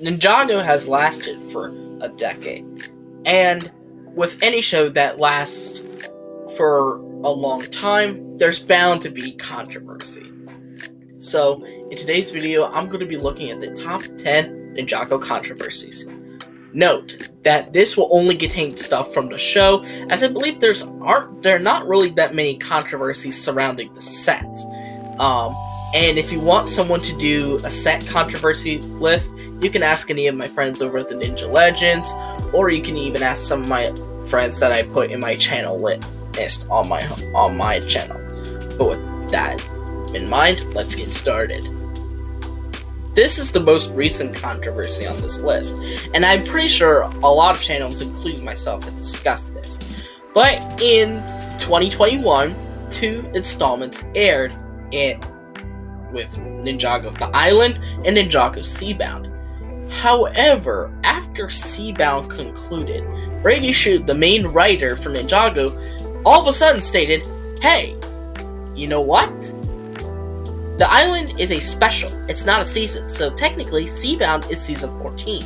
Ninjago has lasted for a decade, and with any show that lasts for a long time, there's bound to be controversy. So, in today's video, I'm going to be looking at the top 10 Ninjago controversies. Note that this will only contain stuff from the show, as I believe there are not really that many controversies surrounding the set. And if you want someone to do a set controversy list, you can ask any of my friends over at the Ninja Legends, or you can even ask some of my friends that I put in my channel list on my channel. But with that in mind, let's get started. This is the most recent controversy on this list, and I'm pretty sure a lot of channels, including myself, have discussed this. But in 2021, 2 installments aired with Ninjago The Island and Ninjago Seabound. However, after Seabound concluded, Brady Shute, the main writer for Ninjago, all of a sudden stated, "Hey, you know what? The Island is a special, it's not a season, so technically Seabound is season 14.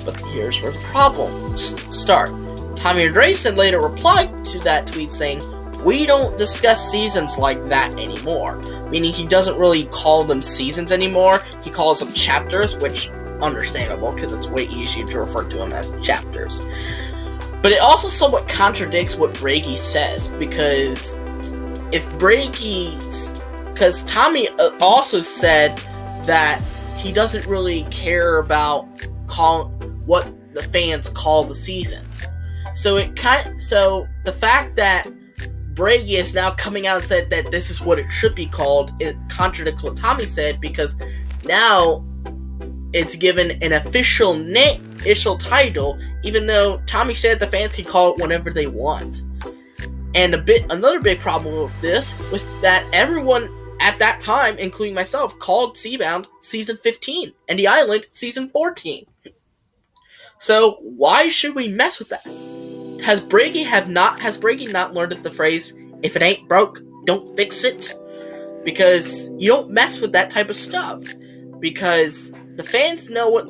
But here's where the problems start. Tommy Andresen later replied to that tweet saying, "We don't discuss seasons like that anymore," meaning he doesn't really call them seasons anymore, he calls them chapters, which understandable because it's way easier to refer to them as chapters. But it also somewhat contradicts what Brady says, because Tommy also said that he doesn't really care about what the fans call the seasons. So the fact that Brady is now coming out and said that this is what it should be called, it contradicts what Tommy said, because now it's given an official title, even though Tommy said the fans can call it whatever they want. And another big problem with this was that everyone at that time, including myself, called Seabound Season 15 and The Island Season 14. So why should we mess with that? Has Brady not learned of the phrase, "If it ain't broke, don't fix it"? Because you don't mess with that type of stuff. Because the fans know what,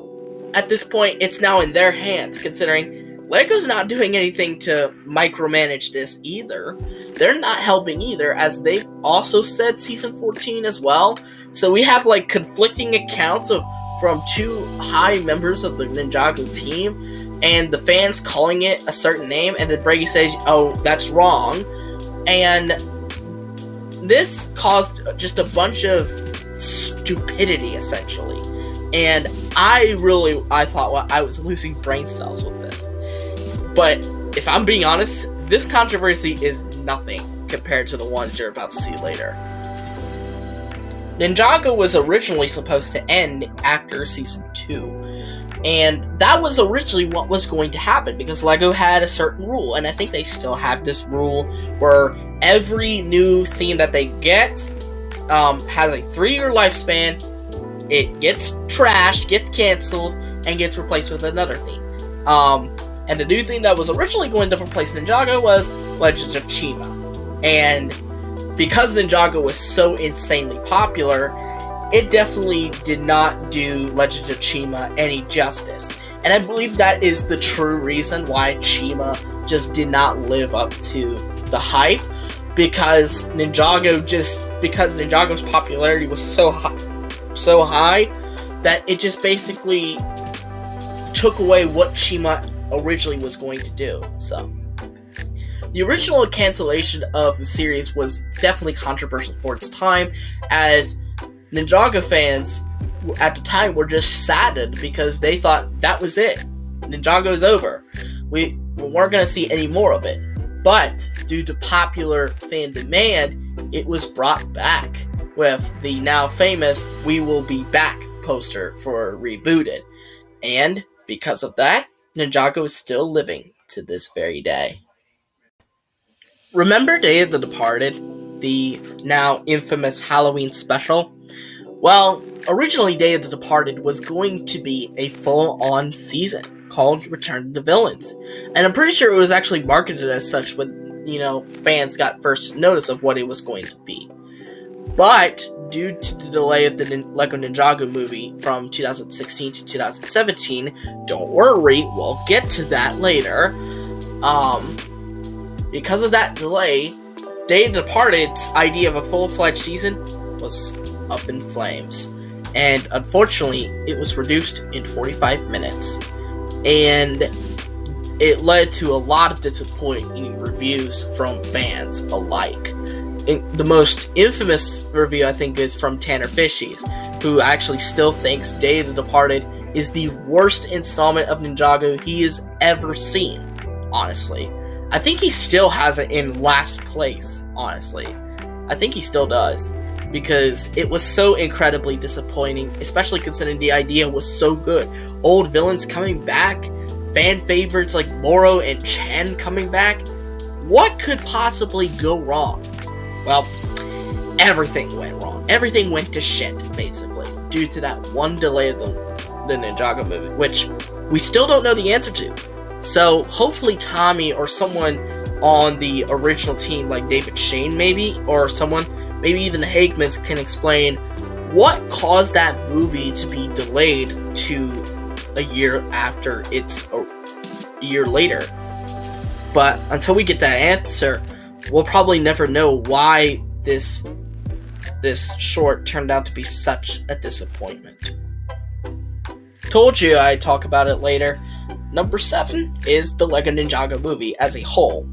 at this point, it's now in their hands, considering LEGO's not doing anything to micromanage this either. They're not helping either, as they've also said Season 14 as well. So we have conflicting accounts from 2 high members of the Ninjago team, and the fans calling it a certain name, and then Brady says, "Oh, that's wrong." And this caused just a bunch of stupidity, essentially. And I thought I was losing brain cells with this. But if I'm being honest, this controversy is nothing compared to the ones you're about to see later. Ninjago was originally supposed to end after Season 2. And that was originally what was going to happen, because LEGO had a certain rule, and I think they still have this rule, where every new theme that they get has a 3-year lifespan, it gets trashed, gets cancelled, and gets replaced with another theme. And the new thing that was originally going to replace Ninjago was Legends of Chima. And because Ninjago was so insanely popular, it definitely did not do Legends of Chima any justice. And I believe that is the true reason why Chima just did not live up to the hype, because Ninjago's popularity was so high that it just basically took away what Chima originally was going to do. So the original cancellation of the series was definitely controversial for its time, as Ninjago fans at the time were just saddened because they thought that was it. Ninjago's over. We weren't going to see any more of it. But due to popular fan demand, it was brought back with the now famous "We Will Be Back" poster for Rebooted. And because of that, Ninjago is still living to this very day. Remember Day of the Departed, the now infamous Halloween special? Well, originally Day of the Departed was going to be a full-on season called Return of the Villains. And I'm pretty sure it was actually marketed as such when, fans got first notice of what it was going to be. But due to the delay of the Lego Ninjago movie from 2016 to 2017, don't worry, we'll get to that later. Because of that delay, Day of the Departed's idea of a full-fledged season was up in flames. And unfortunately, it was reduced in 45 minutes. And it led to a lot of disappointing reviews from fans alike. The most infamous review, I think, is from Tanner Fishies, who actually still thinks Day of the Departed is the worst installment of Ninjago he has ever seen, honestly. I think he still has it in last place, honestly. I think he still does, because it was so incredibly disappointing, especially considering the idea was so good. Old villains coming back, fan favorites like Moro and Chen coming back. What could possibly go wrong? Well, everything went wrong. Everything went to shit, basically, due to that one delay of the Ninjago movie, which we still don't know the answer to. So, hopefully Tommy or someone on the original team, like David Shane maybe, or someone, maybe even the Hagemans, can explain what caused that movie to be delayed to a year after it's a year later. But until we get that answer, we'll probably never know why this short turned out to be such a disappointment. Told you I'd talk about it later. Number 7 is the Lego Ninjago movie as a whole.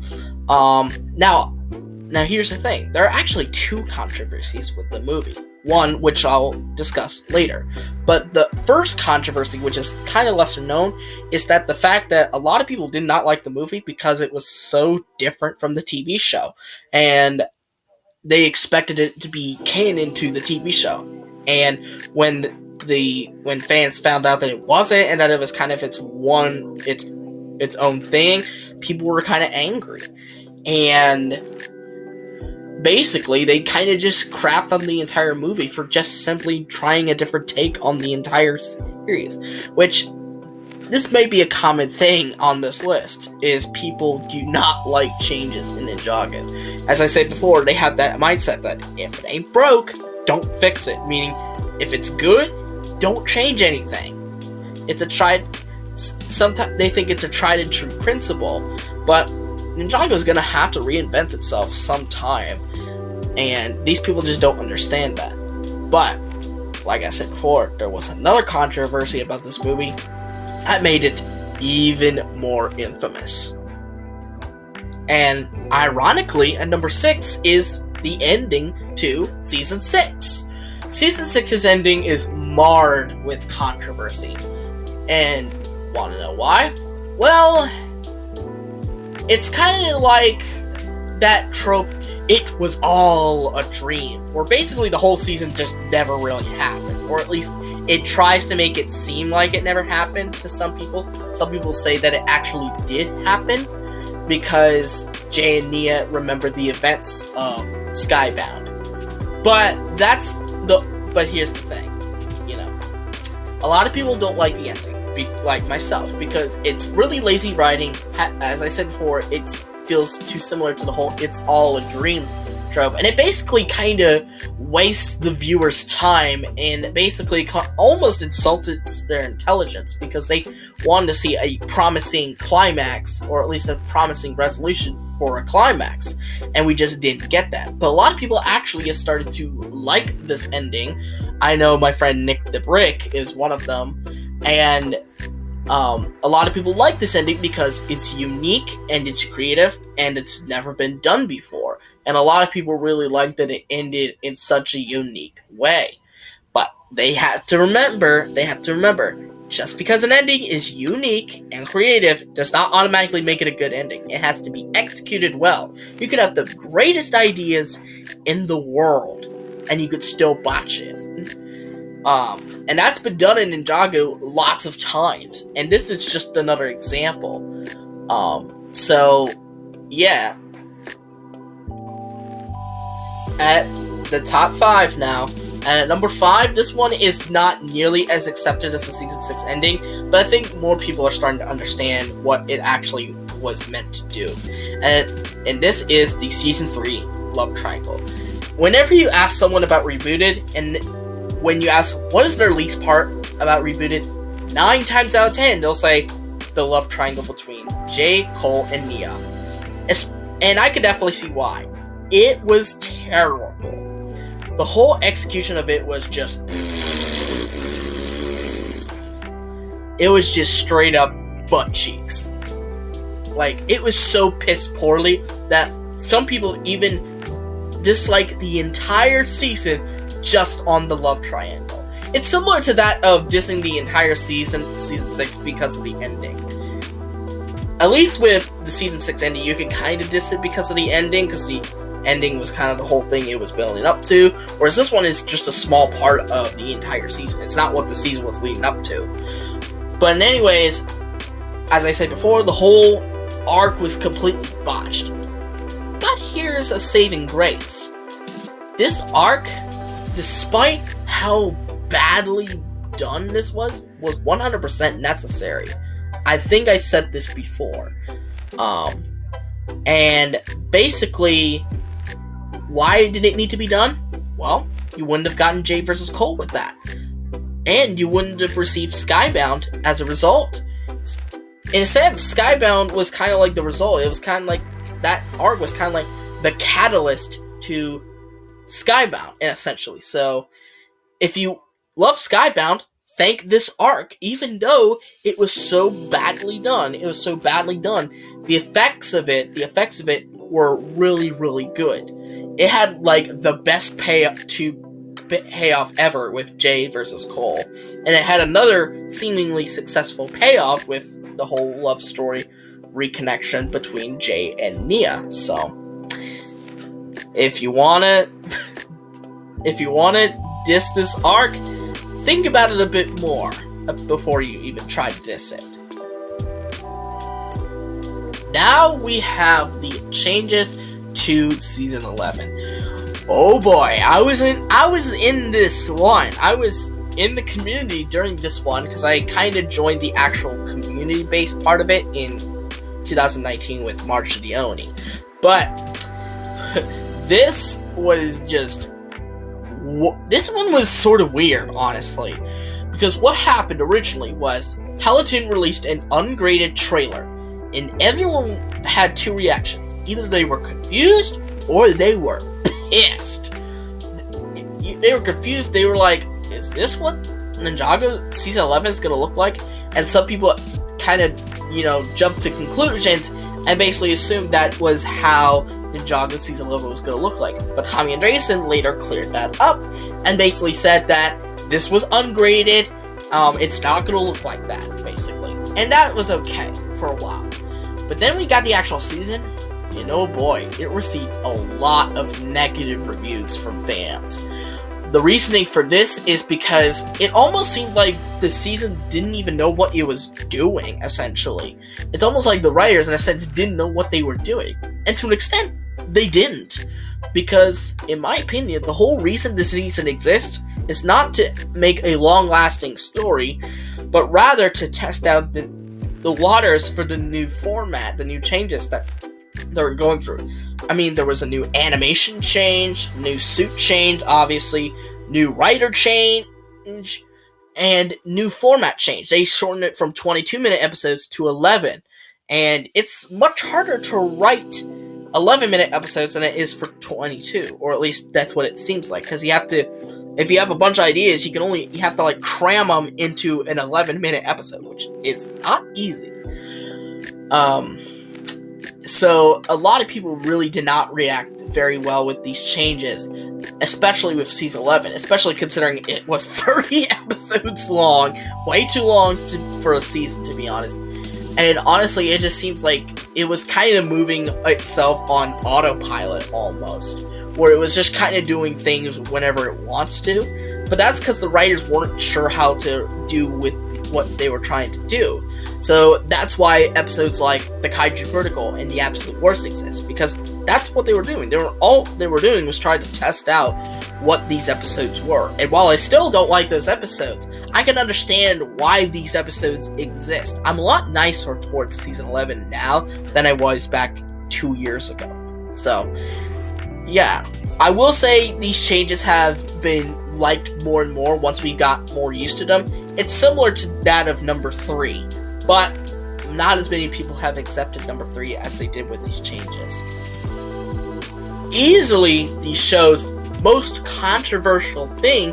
Now here's the thing. There are actually 2 controversies with the movie. One, which I'll discuss later. But the first controversy, which is kind of lesser known, is that the fact that a lot of people did not like the movie because it was so different from the TV show. And they expected it to be canon to the TV show. And when fans found out that it wasn't, and that it was kind of its own thing, people were kind of angry. And basically, they kind of just crapped on the entire movie for just simply trying a different take on the entire series. Which, this may be a common thing on this list, is people do not like changes in Ninjago. As I said before, they have that mindset that if it ain't broke, don't fix it. Meaning, if it's good, don't change anything. Sometimes they think it's a tried and true principle, but Ninjago is gonna have to reinvent itself sometime, and these people just don't understand that. But, like I said before, there was another controversy about this movie that made it even more infamous. And ironically, at number 6 is the ending to Season 6. Season 6's ending is marred with controversy. And want to know why? Well, it's kind of like that trope, it was all a dream, where basically the whole season just never really happened, or at least it tries to make it seem like it never happened to some people. Some people say that it actually did happen, because Jay and Nia remember the events of Skybound. But here's the thing, a lot of people don't like the ending, like myself, because it's really lazy writing. As I said before, it feels too similar to the whole "it's all a dream" trope, and it basically kind of wastes the viewer's time, and basically almost insults their intelligence, because they wanted to see a promising climax, or at least a promising resolution for a climax, and we just didn't get that. But a lot of people actually have started to like this ending. I know my friend Nick the Brick is one of them, and a lot of people like this ending because it's unique and it's creative and it's never been done before. And a lot of people really like that it ended in such a unique way. But they have to remember, just because an ending is unique and creative does not automatically make it a good ending. It has to be executed well. You could have the greatest ideas in the world, and you could still botch it. And that's been done in Ninjago lots of times, and this is just another example. So, yeah. At the top 5 now, and at number 5, this one is not nearly as accepted as the Season 6 ending, but I think more people are starting to understand what it actually was meant to do. And this is the Season 3 love triangle. whenever you ask someone about Rebooted, and when you ask what is their least part about Rebooted, 9 times out of 10 they'll say the love triangle between Jay, Cole, and Nia. And I could definitely see why. It was terrible. The whole execution of it was just... It was just straight up butt cheeks. Like, it was so piss poorly that some people even dislike the entire season just on the love triangle. It's similar to that of dissing the entire season 6, because of the ending. At least with the season 6 ending, you could kind of diss it because of the ending, because the ending was kind of the whole thing it was building up to, whereas this one is just a small part of the entire season. It's not what the season was leading up to. But anyways, as I said before, the whole arc was completely botched. But here's a saving grace. This arc, despite how badly done this was 100% necessary. I think I said this before. And basically, why did it need to be done? Well, you wouldn't have gotten Jay versus Cole with that. And you wouldn't have received Skybound as a result. In a sense, Skybound was kind of like the result. It was kind of like, that arc was kind of like the catalyst to Skybound, essentially. So, if you love Skybound, thank this arc, even though it was so badly done. It was so badly done. The effects of it were really, really good. It had, like, the best payoff ever with Jay versus Cole. And it had another seemingly successful payoff with the whole love story reconnection between Jay and Nia. So, if you wanna diss this arc, think about it a bit more before you even try to diss it. Now we have the changes to season 11. Oh boy, I was in this one. I was in the community during this one because I kind of joined the actual community-based part of it in 2019 with March Leone. But this was just... This one was sort of weird, honestly. Because what happened originally was Teletoon released an ungraded trailer, and everyone had two reactions. Either they were confused, or they were pissed. They were confused, they were like, is this what Ninjago Season 11 is going to look like? And some people kind of, jumped to conclusions and basically assumed that was how Ninjago Season 11 was going to look like. But Tommy Andreessen later cleared that up and basically said that this was ungraded, it's not going to look like that, basically. And that was okay for a while. But then we got the actual season, and oh boy, it received a lot of negative reviews from fans. The reasoning for this is because it almost seemed like the season didn't even know what it was doing, essentially. It's almost like the writers, in a sense, didn't know what they were doing. And to an extent, they didn't. Because, in my opinion, the whole reason this season exists is not to make a long-lasting story, but rather to test out the waters for the new format, the new changes that they're going through. I mean, there was a new animation change, new suit change, obviously, new writer change, and new format change. They shortened it from 22-minute episodes to 11, and it's much harder to write 11-minute episodes than it is for 22, or at least that's what it seems like, because you have to, if you have a bunch of ideas, you have to, like, cram them into an 11-minute episode, which is not easy. So, a lot of people really did not react very well with these changes, especially with Season 11, especially considering it was 30 episodes long, way too long for a season, to be honest. And honestly, it just seems like it was kind of moving itself on autopilot, almost, where it was just kind of doing things whenever it wants to, but that's because the writers weren't sure how to do with what they were trying to do. So that's why episodes like the Kaiju Vertical and the Absolute Worst exist, because that's what they were doing. All they were doing was trying to test out what these episodes were. And while I still don't like those episodes, I can understand why these episodes exist. I'm a lot nicer towards Season 11 now than I was back 2 years ago. So, yeah, I will say these changes have been liked more and more once we got more used to them. It's similar to that of number 3, but not as many people have accepted number 3 as they did with these changes. Easily, the show's most controversial thing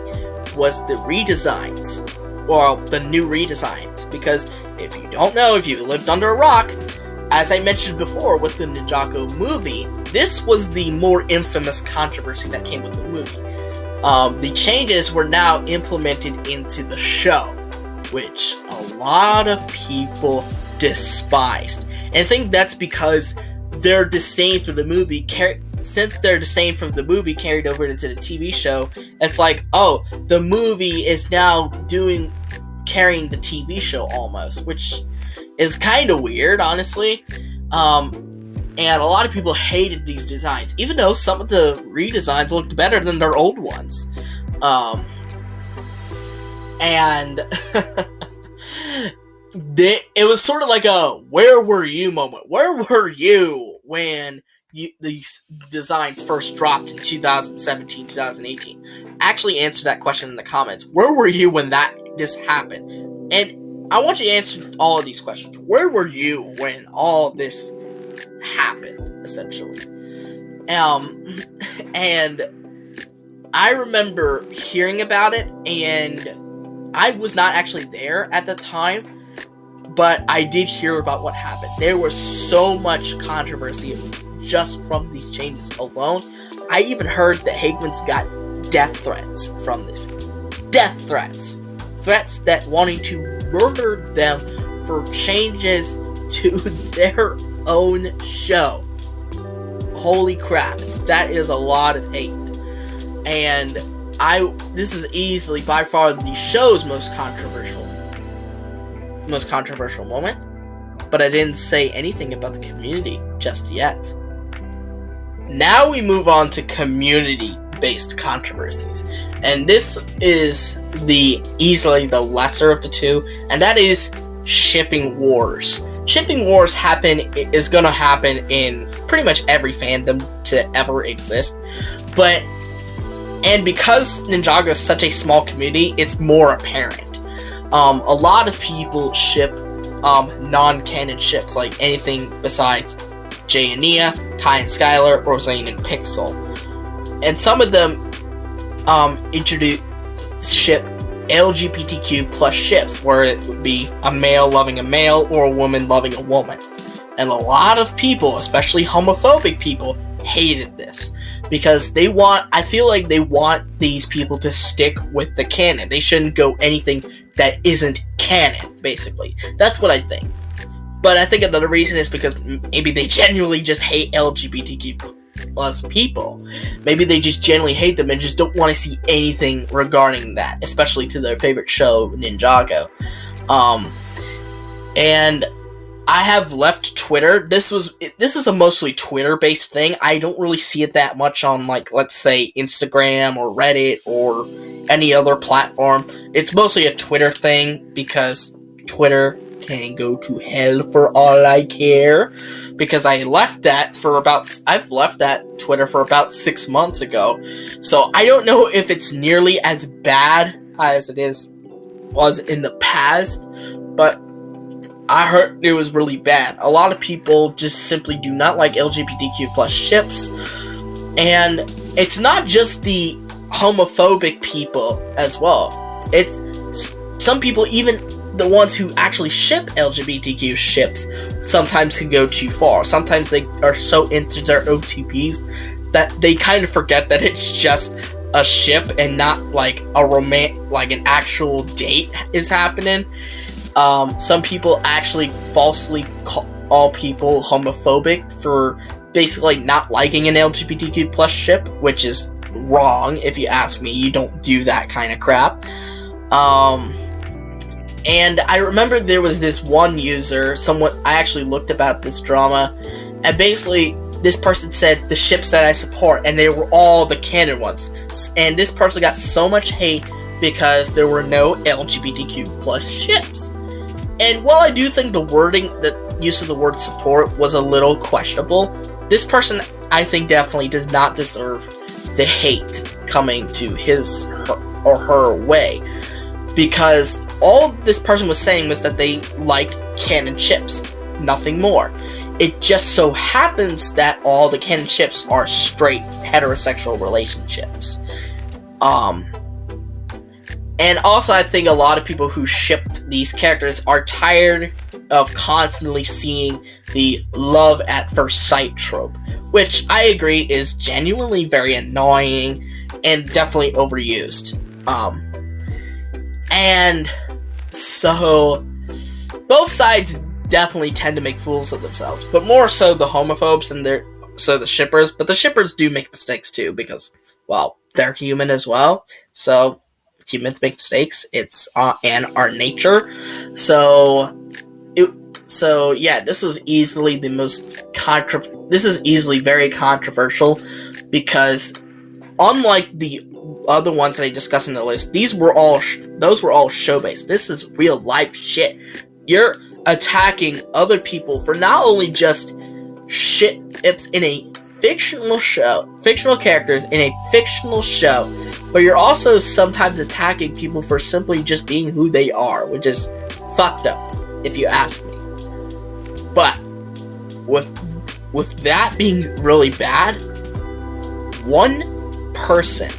was the redesigns. Well, the new redesigns. Because if you don't know, if you lived under a rock, as I mentioned before with the Ninjago movie, this was the more infamous controversy that came with the movie. The changes were now implemented into the show, which a lot of people despised. And I think that's because their disdain for the movie since their disdain from the movie carried over into the TV show, it's like, oh, the movie is now carrying the TV show almost, which is kind of weird, honestly. And a lot of people hated these designs, even though some of the redesigns looked better than their old ones. And it was sort of like a where were you moment. Where were you when these designs first dropped in 2017, 2018? Actually answer that question in the comments. Where were you when this happened? And I want you to answer all of these questions. Where were you when all this happened, essentially? And I remember hearing about it, and I was not actually there at the time, but I did hear about what happened. There was so much controversy just from these changes alone. I even heard that Hagman's got death threats from this. Death threats. Threats that wanting to murder them for changes to their own show. Holy crap. That is a lot of hate. And this is easily by far the show's most controversial moment. But I didn't say anything about the community just yet. Now we move on to community-based controversies. And this is easily the lesser of the two, and that is shipping wars. Shipping wars is gonna happen in pretty much every fandom to ever exist. And because Ninjago is such a small community, it's more apparent. A lot of people ship non-canon ships, like anything besides Jay and Nia, Kai and Skylar, or Zane and Pixel. And some of them ship LGBTQ plus ships, where it would be a male loving a male or a woman loving a woman. And a lot of people, especially homophobic people, hated this. Because I feel like they want these people to stick with the canon. They shouldn't go anything that isn't canon, basically. That's what I think. But I think another reason is because maybe they genuinely just hate LGBTQ plus people. Maybe they just genuinely hate them and just don't want to see anything regarding that, especially to their favorite show, Ninjago. And I have left Twitter. This is a mostly Twitter-based thing. I don't really see it that much on, like, let's say, Instagram or Reddit or any other platform. It's mostly a Twitter thing because Twitter can go to hell for all I care. Because I've left that Twitter for about 6 months ago. So I don't know if it's nearly as bad as it was in the past, but I heard it was really bad. A lot of people just simply do not like LGBTQ plus ships. And it's not just the homophobic people as well. It's some people, even the ones who actually ship LGBTQ ships, sometimes can go too far. Sometimes they are so into their OTPs that they kind of forget that it's just a ship and not like an actual date is happening. Some people actually falsely call people homophobic for basically not liking an LGBTQ plus ship, which is wrong if you ask me. You don't do that kind of crap. And I remember there was this one user, I actually looked about this drama, and basically this person said the ships that I support, and they were all the canon ones. And this person got so much hate because there were no LGBTQ plus ships. And while I do think the use of the word support was a little questionable, this person I think definitely does not deserve the hate coming to his or her way. Because all this person was saying was that they liked canon ships, nothing more. It just so happens that all the canon ships are straight heterosexual relationships. And also I think a lot of people who shipped these characters are tired of constantly seeing the love at first sight trope, which I agree is genuinely very annoying and definitely overused. And so both sides definitely tend to make fools of themselves, but more so the homophobes and the shippers. But the shippers do make mistakes too, because, well, they're human as well. So humans make mistakes. It's and our nature. So yeah, this is easily very controversial, because unlike the other ones that I discussed in the list, those were all show based. This is real life shit. You're attacking other people for not only just ships in a fictional characters in a fictional show, but you're also sometimes attacking people for simply just being who they are, which is fucked up, if you ask me. But with that being really bad, one person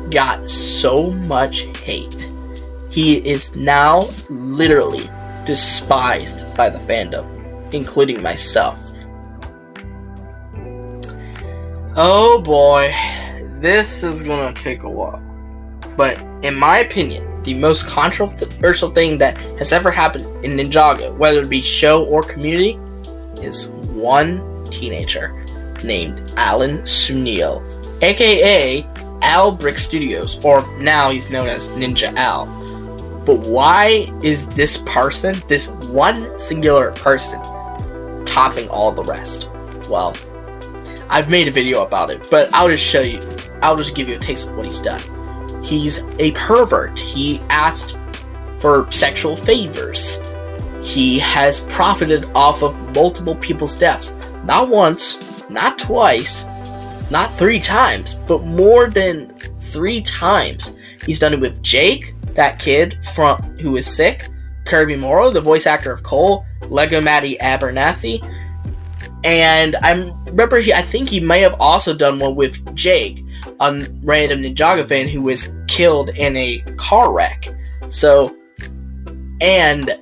got so much hate. He is now literally despised by the fandom, including myself. Oh boy, this is gonna take a while. But in my opinion, the most controversial thing that has ever happened in Ninjago, whether it be show or community, is one teenager named Alan Sunil, aka Albrick Studios, or now he's known as Ninja Al. But why is this one singular person, topping all the rest? Well, I've made a video about it, but I'll just give you a taste of what he's done. He's a pervert. He asked for sexual favors. He has profited off of multiple people's deaths. Not once, not twice, not 3 times, but more than 3 times. He's done it with Jake, that kid who is sick, Kirby Morrow, the voice actor of Cole, Lego Maddie Abernathy, and I think he may have also done one with Jake, a random Ninjago fan who was killed in a car wreck. So, and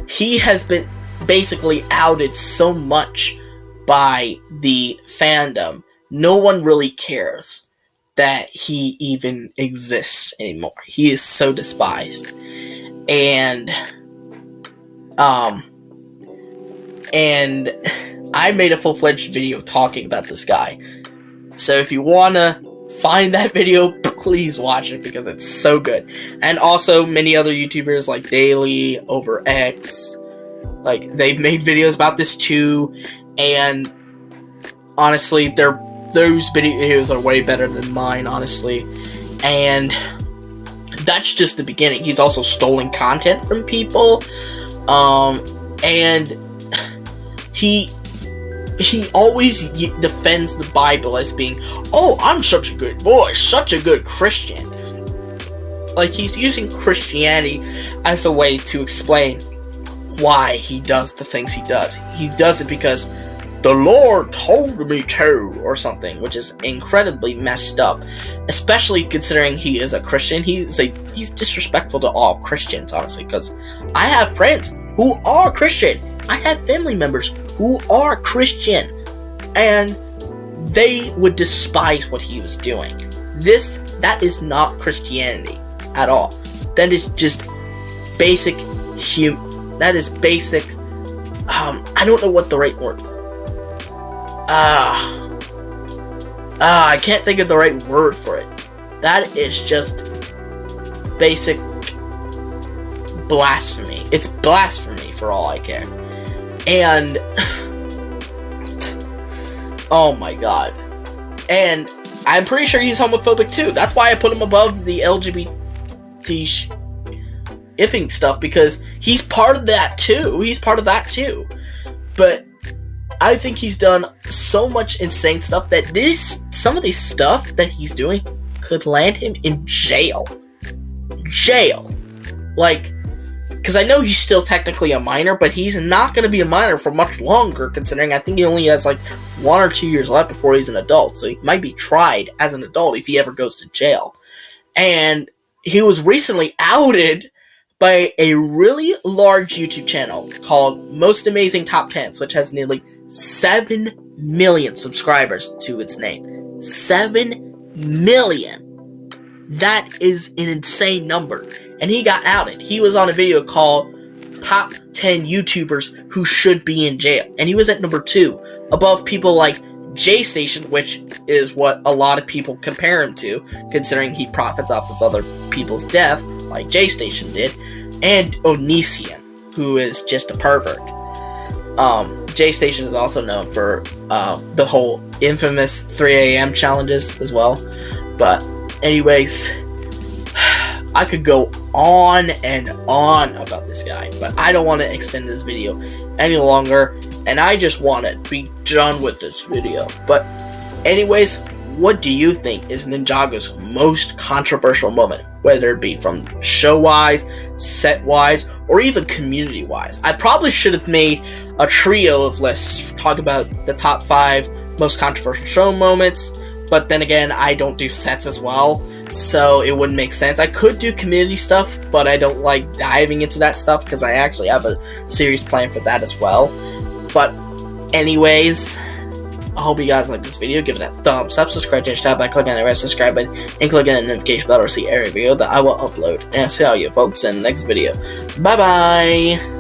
he has been basically outed so much by the fandom, no one really cares that he even exists anymore. He is so despised. And I made a full-fledged video talking about this guy. So if you wanna find that video, please watch it, because it's so good. And also many other YouTubers like Daily, Over X, like, they've made videos about this too, and honestly, those videos are way better than mine, honestly. And that's just the beginning. He's also stolen content from people, and he always defends the Bible as being, oh, I'm such a good boy, such a good Christian. Like, he's using Christianity as a way to explain why he does the things he does. He does it because the Lord told me to, or something, which is incredibly messed up, especially considering he is a Christian. He's disrespectful to all Christians, honestly, because I have friends who are Christian. I have family members who are Christian, and they would despise what he was doing. That is not Christianity at all. That is just basic that is basic, I don't know what the right word, I can't think of the right word for it. That is just basic blasphemy. It's blasphemy for all I care. And oh my god. And I'm pretty sure he's homophobic too. That's why I put him above the LGBT ipping stuff because he's part of that too. But I think he's done so much insane stuff that some of these stuff that he's doing could land him in jail. Like, because I know he's still technically a minor, but he's not going to be a minor for much longer, considering I think he only has like 1 or 2 years left before he's an adult, so he might be tried as an adult if he ever goes to jail. And he was recently outed by a really large YouTube channel called Most Amazing Top 10s, which has nearly 7 million subscribers to its name. 7 million! That is an insane number. And he got outed. He was on a video called Top 10 YouTubers Who Should Be in Jail. And he was at number 2, above people like J-Station, which is what a lot of people compare him to, considering he profits off of other people's death, like J-Station did, and Onision, who is just a pervert. J-Station is also known for the whole infamous 3 a.m. challenges as well. But anyways, I could go on and on about this guy, but I don't want to extend this video any longer, and I just want to be done with this video. But anyways, what do you think is Ninjago's most controversial moment? Whether it be from show-wise, set-wise, or even community-wise. I probably should have made a trio of lists to talk about the top 5 most controversial show moments, but then again, I don't do sets as well, so it wouldn't make sense. I could do community stuff, but I don't like diving into that stuff because I actually have a series planned for that as well. But anyways, I hope you guys like this video. Give it a thumbs up, subscribe to the channel by clicking on the red subscribe button, and click on the notification bell to see every video that I will upload. And I'll see all you folks in the next video. Bye bye!